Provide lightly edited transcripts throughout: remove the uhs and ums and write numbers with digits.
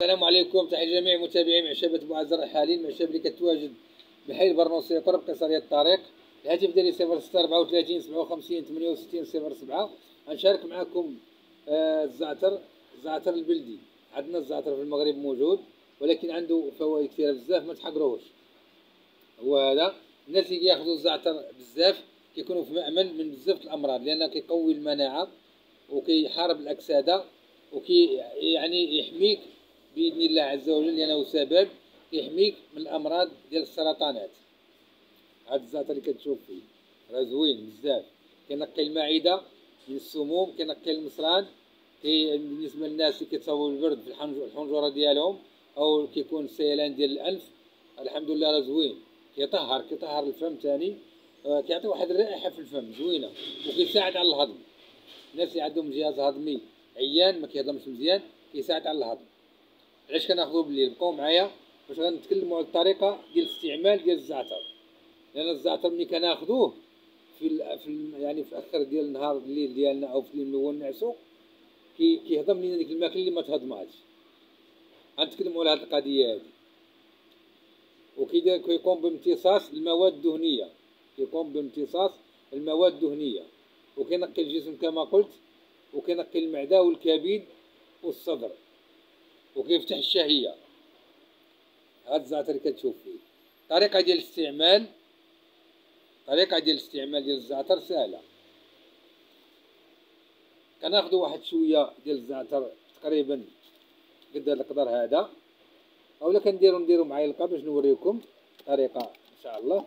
السلام عليكم، تحية لجميع متابعي معشبة بوعز الرحالين، معشبة اللي كتواجد بحي البرنوسية قرب قصرية الطريق. الهاتف ديالي 0634 57 68 07. غنشارك معكم الزعتر البلدي. عندنا الزعتر في المغرب موجود، ولكن عنده فوائد كثيرة بزاف ما تحقروهش. هو هذا الناس اللي كياخذوا الزعتر بزاف كيكونوا في مأمن من بزاف الأمراض، لأنه كيقوي المناعة وكيحارب الأكسدة يعني يحميك بإذن الله عز وجل، لأنه سبب يحميك من الأمراض ديال السرطانات. هذا الزعتر اللي كتشوف فيه راه زوين بزاف، كينقي المعدة من السموم، كينقي المصران. بالنسبة للناس اللي كيتصاوبوا بالبرد في الحنجرة ديالهم أو كيكون السيلان ديال الأنف، الحمد لله راه زوين. كيطهر الفم ثاني، كيعطي واحد الرائحة في الفم زوينة، وكيساعد على الهضم. الناس اللي عندهم جهاز هضمي عيان ما كيهضمش مزيان كيساعد على الهضم. علاش كناخذوه بالليل؟ بقاو معايا باش غنتكلموا على الطريقه ديال الاستعمال ديال الزعتر. لان الزعتر ملي كناخذوه يعني في اخر ديال النهار الليل ديالنا او في الليل ملي نعسو كيهضم لينا ديك الماكله اللي ما تهضماتش. غنتكلموا على هذه القضيه هذه. كيقوم بامتصاص المواد الدهنيه، وكينقي الجسم كما قلت، وكينقي المعده والكبد والصدر، وكيفتح الشهية. هذا الزعتر اللي كتشوف فيه. الطريقة ديال الاستعمال ديال الزعتر سهلة. كناخذوا واحد شوية ديال الزعتر تقريبا قد هذا القدر هذا، اولا كنديرو معلقة باش نوريكم الطريقة ان شاء الله.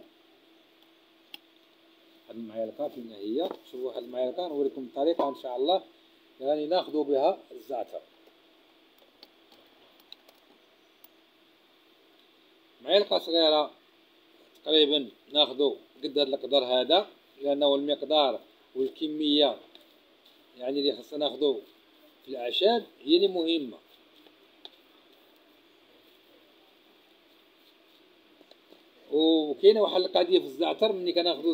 هاد المعلقة فين هي؟ شوفوا هاد المعلقة نوريكم الطريقة ان شاء الله يعني ناخذوا بها الزعتر. معلقة صغيرة تقريبا ناخذو قد هذا القدر هذا، لأنه المقدار والكمية يعني اللي خصنا ناخذو في الأعشاب هي اللي مهمة. وكاينة واحد القضية في الزعتر، ملي كناخذو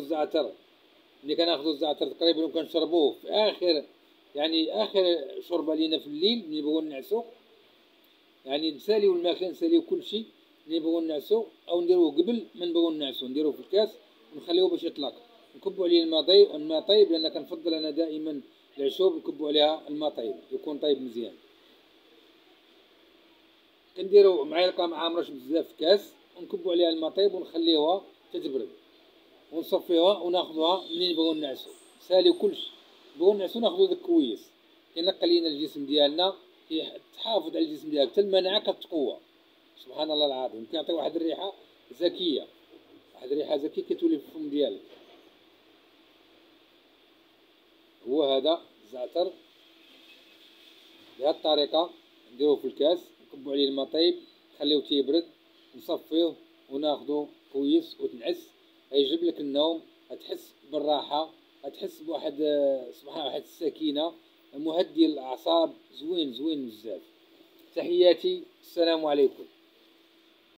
الزعتر تقريبا وكنشربوه في آخر شربة لينا في الليل ملي نبغيو نعسو، يعني نساليو الماكلة نساليو كلشي ملي نبغيو نعسو، أو نديروه قبل ما نبغيو نعسو، نديروه في الكاس ونخليوه باش يطلق، نكبوا عليه الماء طيب، لأن كنفضل أنا دائما العشوب نكبوا عليها الماء طيب يكون طيب مزيان. كنديروا معلقة مع مرش بزاف في كاس ونكبوا عليها الماء طيب ونخليوها تتبرد ونصفيوها وناخذوها منين نبغيو نعسو. ساليو كلشي نبغيو نعسو ناخذو داك كويس، كينقي لينا الجسم ديالنا، كيحافظ على الجسم ديالك حتى المناعة كتقوى. سبحان الله العظيم. كيعطي واحد الريحة زكية، كتولي في الفم ديالك. هو هذا الزعتر بهذه الطريقة نديروه في الكاس، نكبوا عليه الماء طيب، نخليوه تيبرد، نصفيوه وناخذوه كويس وتنعس. غيجلب لك النوم، غتحس بالراحة، غتحس بواحد سبحان واحد السكينة، مهدي للأعصاب، زوين بزاف. تحياتي، السلام عليكم.